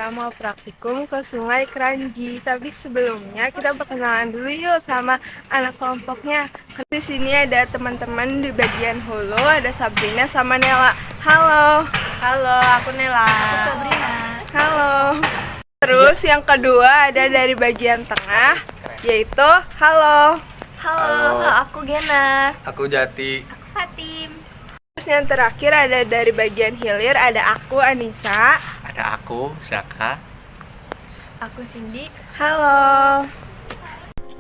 kita mau praktikum ke Sungai Kranji. Tapi sebelumnya kita perkenalan dulu yuk sama anak kelompoknya. Di sini ada teman-teman di bagian hulu, ada Sabrina sama Nela. Halo. Halo, aku Nela. Aku Sabrina. Halo. Terus yang kedua ada dari bagian tengah, yaitu halo. Halo, aku Gena. Aku Jati. Aku Fatim. Terus yang terakhir ada dari bagian hilir, ada aku Anissa. Ada aku, Zaka. Aku Cindy. Halo.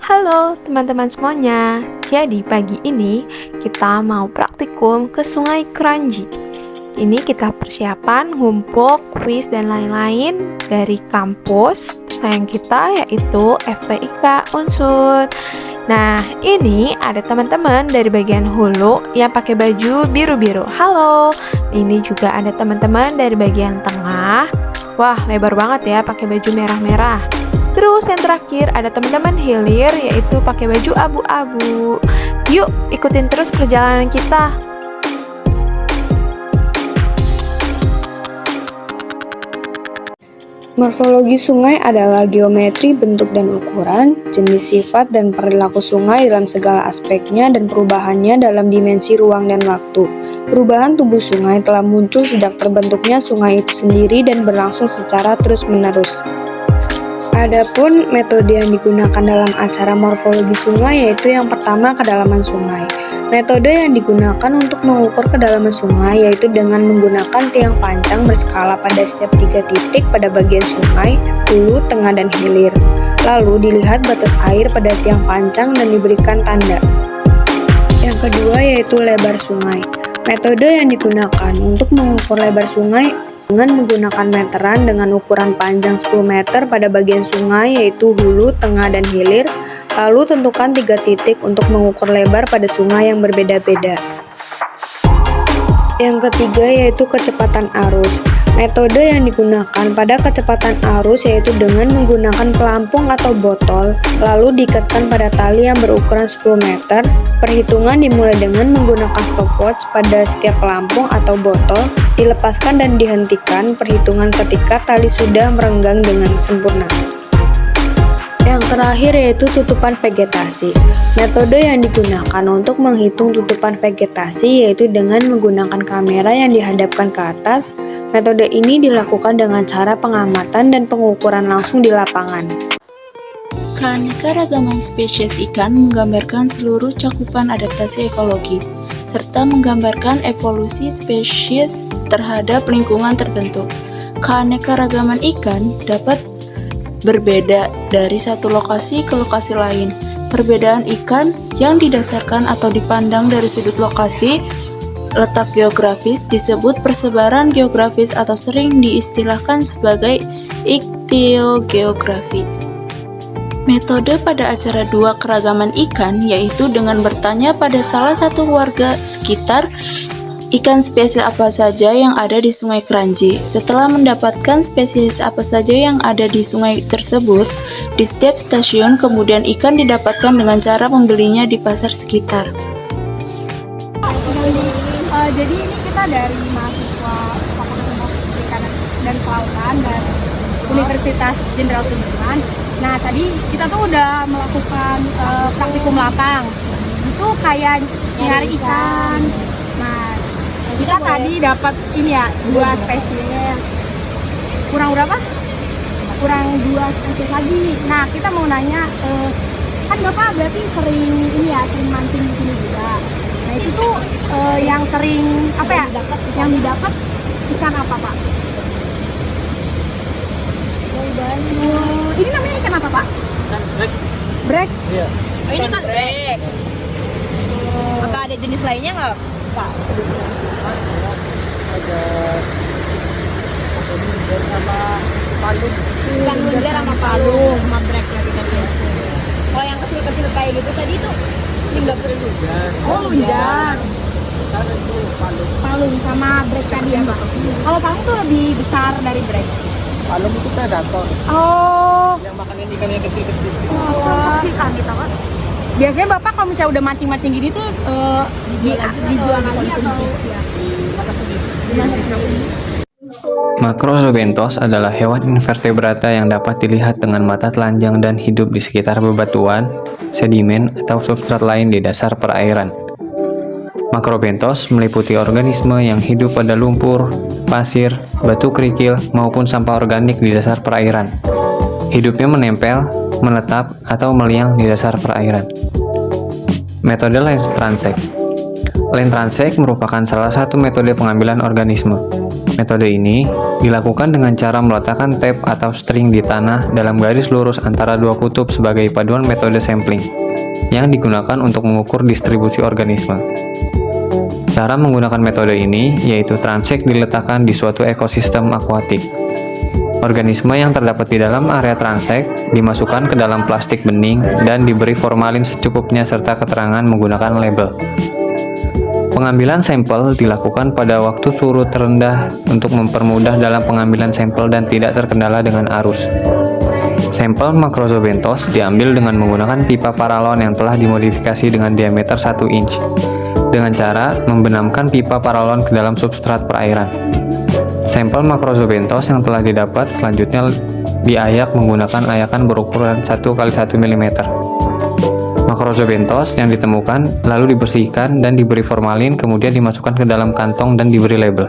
Halo teman-teman semuanya. Jadi pagi ini kita mau praktikum ke Sungai Kranji. Ini kita persiapan ngumpul, kuis dan lain-lain dari kampus tersayang kita yaitu FPIK Unsur. Nah, ini ada teman-teman dari bagian hulu yang pakai baju biru-biru. Halo. Ini juga ada teman-teman dari bagian tengah. Wah, lebar banget ya pakai baju merah-merah. Terus yang terakhir ada teman-teman hilir yaitu pakai baju abu-abu. Yuk, ikutin terus perjalanan kita. Morfologi sungai adalah geometri bentuk dan ukuran, jenis sifat dan perilaku sungai dalam segala aspeknya dan perubahannya dalam dimensi ruang dan waktu. Perubahan tubuh sungai telah muncul sejak terbentuknya sungai itu sendiri dan berlangsung secara terus-menerus. Adapun metode yang digunakan dalam acara morfologi sungai yaitu yang pertama kedalaman sungai. Metode yang digunakan untuk mengukur kedalaman sungai yaitu dengan menggunakan tiang pancang berskala pada setiap 3 titik pada bagian sungai, hulu, tengah, dan hilir. Lalu dilihat batas air pada tiang pancang dan diberikan tanda. Yang kedua yaitu lebar sungai. Metode yang digunakan untuk mengukur lebar sungai dengan menggunakan meteran dengan ukuran panjang 10 meter pada bagian sungai yaitu hulu, tengah, dan hilir. Lalu tentukan 3 titik untuk mengukur lebar pada sungai yang berbeda-beda. Yang ketiga yaitu kecepatan arus. Metode yang digunakan pada kecepatan arus yaitu dengan menggunakan pelampung atau botol, lalu diikatkan pada tali yang berukuran 10 meter. Perhitungan dimulai dengan menggunakan stopwatch pada setiap pelampung atau botol, dilepaskan dan dihentikan perhitungan ketika tali sudah merenggang dengan sempurna. Yang terakhir yaitu tutupan vegetasi. Metode yang digunakan untuk menghitung tutupan vegetasi yaitu dengan menggunakan kamera yang dihadapkan ke atas. Metode ini dilakukan dengan cara pengamatan dan pengukuran langsung di lapangan. Keanekaragaman spesies ikan menggambarkan seluruh cakupan adaptasi ekologi, serta menggambarkan evolusi spesies terhadap lingkungan tertentu. Keanekaragaman ikan dapat berbeda dari satu lokasi ke lokasi lain. Perbedaan ikan yang didasarkan atau dipandang dari sudut lokasi, letak geografis disebut persebaran geografis atau sering diistilahkan sebagai iktiogeografi. Metode pada acara 2 keragaman ikan yaitu dengan bertanya pada salah satu warga sekitar ikan spesies apa saja yang ada di Sungai Kranji. Setelah mendapatkan spesies apa saja yang ada di sungai tersebut, di setiap stasiun kemudian ikan didapatkan dengan cara membelinya di pasar sekitar. Jadi ini kita dari mahasiswa Fakultas Perikanan dan Kelautan dan Universitas Jenderal Sudirman. Nah tadi kita tuh udah melakukan praktikum lapang. Itu kayak nyari ikan. Nah kita tadi dapat ini ya 2 spesies. Kurang berapa? Kurang 2 spesies lagi. Nah kita mau nanya, kan Bapak berarti sering ini ya, sering mancing di sini juga. Nah itu tuh yang sering apa ya? Yang didapat ikan apa Pak? Ini namanya ikan apa Pak? Ikan brek. Brek? Iya. Oh, ini kan brek. Apakah ada jenis lainnya nggak Pak? Ada lunjer sama palung. Ikan lunjer sama palung, sama brek lagi tadi ya. Kalau yang kecil-kecil kayak gitu tadi tuh ini nggak Lunjer. Oh lunjar. Besar itu palung. Palung sama brek tadi ya Pak? Kalau palung tuh lebih besar dari brek. Palung itu predator. Oh. Yang makanin ikan yang kecil-kecil. Oh. Ikan gitu Pak? Biasanya Bapak kalau misalnya udah mancing-mancing gini tuh dijual lagi konsumsi. atau? Dimasak sendiri. Dimasak sendiri. Macrozoobenthos adalah hewan invertebrata yang dapat dilihat dengan mata telanjang dan hidup di sekitar bebatuan, sedimen, atau substrat lain di dasar perairan. Macrobenthos meliputi organisme yang hidup pada lumpur, pasir, batu kerikil, maupun sampah organik di dasar perairan. Hidupnya menempel, menetap, atau meliang di dasar perairan. Metode lens transect. Lens transect merupakan salah satu metode pengambilan organisme. Metode ini dilakukan dengan cara meletakkan tape atau string di tanah dalam garis lurus antara dua kutub sebagai paduan metode sampling, yang digunakan untuk mengukur distribusi organisme. Cara menggunakan metode ini yaitu transect diletakkan di suatu ekosistem akuatik. Organisme yang terdapat di dalam area transect dimasukkan ke dalam plastik bening dan diberi formalin secukupnya serta keterangan menggunakan label. Pengambilan sampel dilakukan pada waktu surut terendah untuk mempermudah dalam pengambilan sampel dan tidak terkendala dengan arus. Sampel Macrozoobenthos diambil dengan menggunakan pipa paralon yang telah dimodifikasi dengan diameter 1 inch, dengan cara membenamkan pipa paralon ke dalam substrat perairan. Sampel Macrozoobenthos yang telah didapat selanjutnya diayak menggunakan ayakan berukuran 1 x 1 mm. Macrozoobenthos yang ditemukan lalu dibersihkan dan diberi formalin, kemudian dimasukkan ke dalam kantong dan diberi label.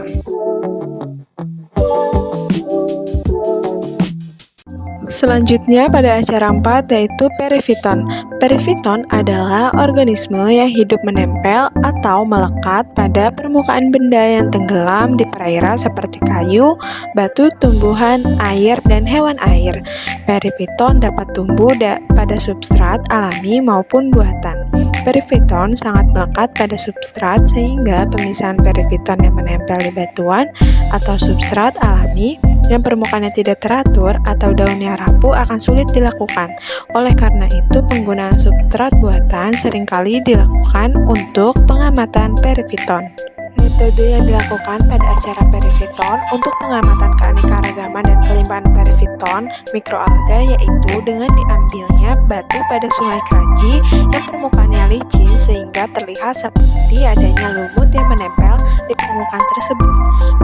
Selanjutnya pada acara 4 yaitu perifiton. Perifiton adalah organisme yang hidup menempel atau melekat pada permukaan benda yang tenggelam di perairan seperti kayu, batu, tumbuhan, air, dan hewan air. Perifiton dapat tumbuh pada substrat alami maupun buatan. Perifiton sangat melekat pada substrat sehingga pemisahan perifiton yang menempel di batuan atau substrat alami yang permukaannya tidak teratur atau daunnya rapuh akan sulit dilakukan. Oleh karena itu, penggunaan substrat buatan seringkali dilakukan untuk pengamatan perifiton. Metode yang dilakukan pada acara perifiton untuk pengamatan keanekaragaman dan kelimpahan perifiton mikroalga yaitu dengan diambilnya batu pada sungai Kranji yang permukaannya licin sehingga terlihat seperti adanya lumut yang menempel di permukaan tersebut.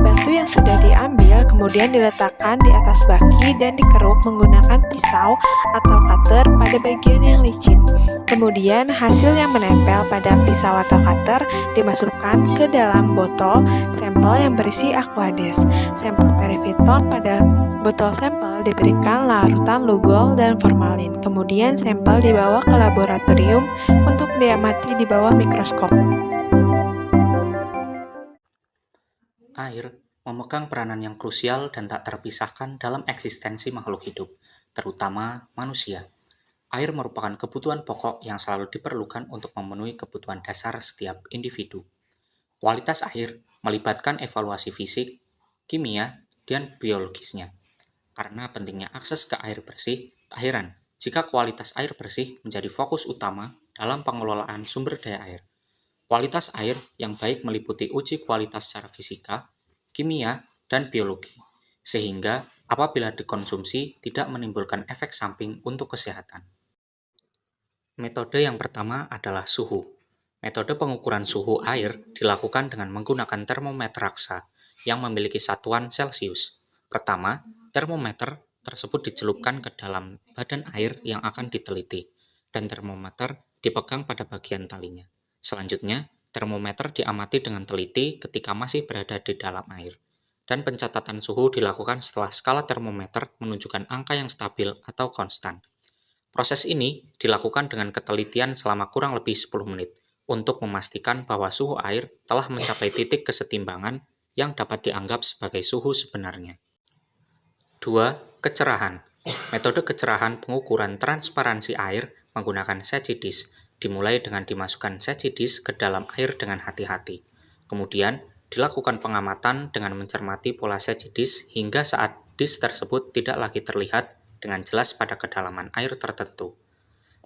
Batu yang sudah diambil kemudian diletakkan di atas baki dan dikeruk menggunakan pisau atau cutter pada bagian yang licin. Kemudian hasil yang menempel pada pisau atau cutter dimasukkan ke dalam botol sampel yang berisi aquades. Sampel perifiton pada botol sampel diberikan larutan lugol dan formalin. Kemudian sampel dibawa ke laboratorium untuk diamati di bawah mikroskop. Air memegang peranan yang krusial dan tak terpisahkan dalam eksistensi makhluk hidup, terutama manusia. Air merupakan kebutuhan pokok yang selalu diperlukan untuk memenuhi kebutuhan dasar setiap individu. Kualitas air melibatkan evaluasi fisik, kimia, dan biologisnya. Karena pentingnya akses ke air bersih, tak heran jika kualitas air bersih menjadi fokus utama dalam pengelolaan sumber daya air. Kualitas air yang baik meliputi uji kualitas secara fisika, kimia, dan biologi, sehingga apabila dikonsumsi tidak menimbulkan efek samping untuk kesehatan. Metode yang pertama adalah suhu. Metode pengukuran suhu air dilakukan dengan menggunakan termometer raksa yang memiliki satuan Celcius. Pertama, termometer tersebut dicelupkan ke dalam badan air yang akan diteliti, dan termometer dipegang pada bagian talinya. Selanjutnya, termometer diamati dengan teliti ketika masih berada di dalam air, dan pencatatan suhu dilakukan setelah skala termometer menunjukkan angka yang stabil atau konstan. Proses ini dilakukan dengan ketelitian selama kurang lebih 10 menit untuk memastikan bahwa suhu air telah mencapai titik kesetimbangan yang dapat dianggap sebagai suhu sebenarnya. 2. Kecerahan. Metode kecerahan pengukuran transparansi air menggunakan Secchi dish dimulai dengan dimasukkan Secchi dish ke dalam air dengan hati-hati. Kemudian, dilakukan pengamatan dengan mencermati pola Secchi dish hingga saat dish tersebut tidak lagi terlihat dengan jelas pada kedalaman air tertentu.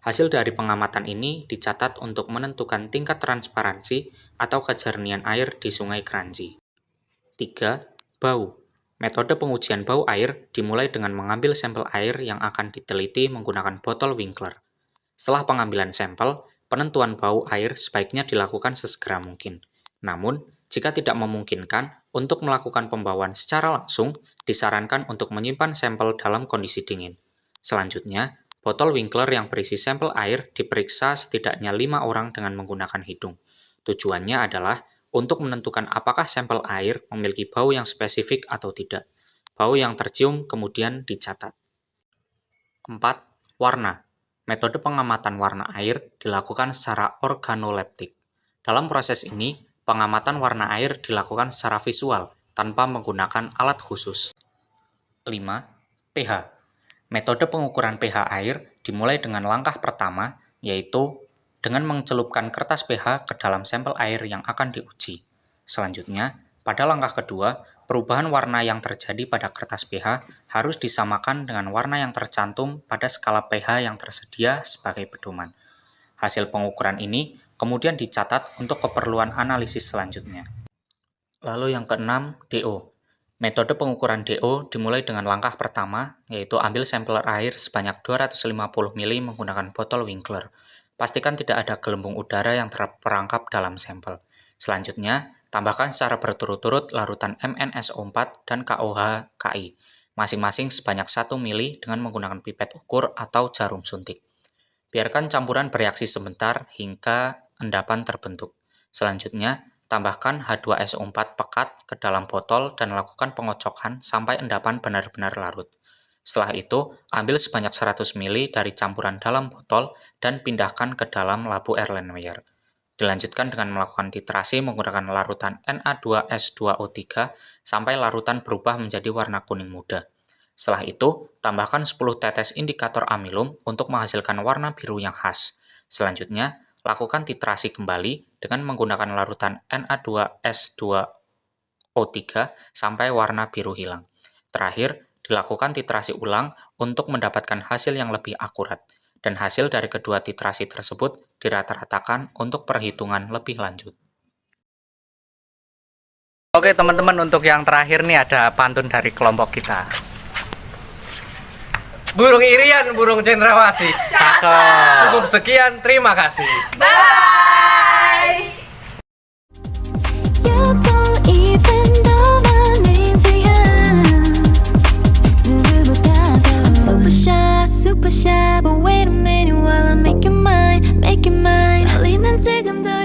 Hasil dari pengamatan ini dicatat untuk menentukan tingkat transparansi atau kejernihan air di Sungai Kranji. 3. Bau. Metode pengujian bau air dimulai dengan mengambil sampel air yang akan diteliti menggunakan botol Winkler. Setelah pengambilan sampel, penentuan bau air sebaiknya dilakukan sesegera mungkin. Namun, Jika tidak memungkinkan untuk melakukan pembawaan secara langsung, disarankan untuk menyimpan sampel dalam kondisi dingin. Selanjutnya, botol Winkler yang berisi sampel air diperiksa setidaknya 5 orang dengan menggunakan hidung. Tujuannya adalah untuk menentukan apakah sampel air memiliki bau yang spesifik atau tidak. Bau yang tercium kemudian dicatat. 4. Warna. Metode pengamatan warna air dilakukan secara organoleptik. Dalam proses ini, pengamatan warna air dilakukan secara visual, tanpa menggunakan alat khusus. 5. pH. Metode pengukuran pH air dimulai dengan langkah pertama, yaitu dengan mencelupkan kertas pH ke dalam sampel air yang akan diuji. Selanjutnya, pada langkah kedua, perubahan warna yang terjadi pada kertas pH harus disamakan dengan warna yang tercantum pada skala pH yang tersedia sebagai pedoman. Hasil pengukuran ini kemudian dicatat untuk keperluan analisis selanjutnya. Lalu yang keenam, DO. Metode pengukuran DO dimulai dengan langkah pertama, yaitu ambil sampel air sebanyak 250 ml menggunakan botol Winkler. Pastikan tidak ada gelembung udara yang terperangkap dalam sampel. Selanjutnya, tambahkan secara berturut-turut larutan MnSO4 dan KOH KI, masing-masing sebanyak 1 ml dengan menggunakan pipet ukur atau jarum suntik. Biarkan campuran bereaksi sebentar hingga endapan terbentuk. Selanjutnya, tambahkan H2SO4 pekat ke dalam botol dan lakukan pengocokan sampai endapan benar-benar larut. Setelah itu, ambil sebanyak 100 ml dari campuran dalam botol dan pindahkan ke dalam labu Erlenmeyer. Dilanjutkan dengan melakukan titrasi menggunakan larutan Na2S2O3 sampai larutan berubah menjadi warna kuning muda. Setelah itu, tambahkan 10 tetes indikator amilum untuk menghasilkan warna biru yang khas. Selanjutnya, lakukan titrasi kembali dengan menggunakan larutan Na2S2O3 sampai warna biru hilang. Terakhir, dilakukan titrasi ulang untuk mendapatkan hasil yang lebih akurat, dan hasil dari kedua titrasi tersebut dirata-ratakan untuk perhitungan lebih lanjut. Oke teman-teman, untuk yang terakhir nih ada pantun dari kelompok kita. Burung irian, burung cendrawasih. Cakep. Cukup sekian, terima kasih. Bye! Super shy, but wait a minute while I make your mind. Darling, 지금 더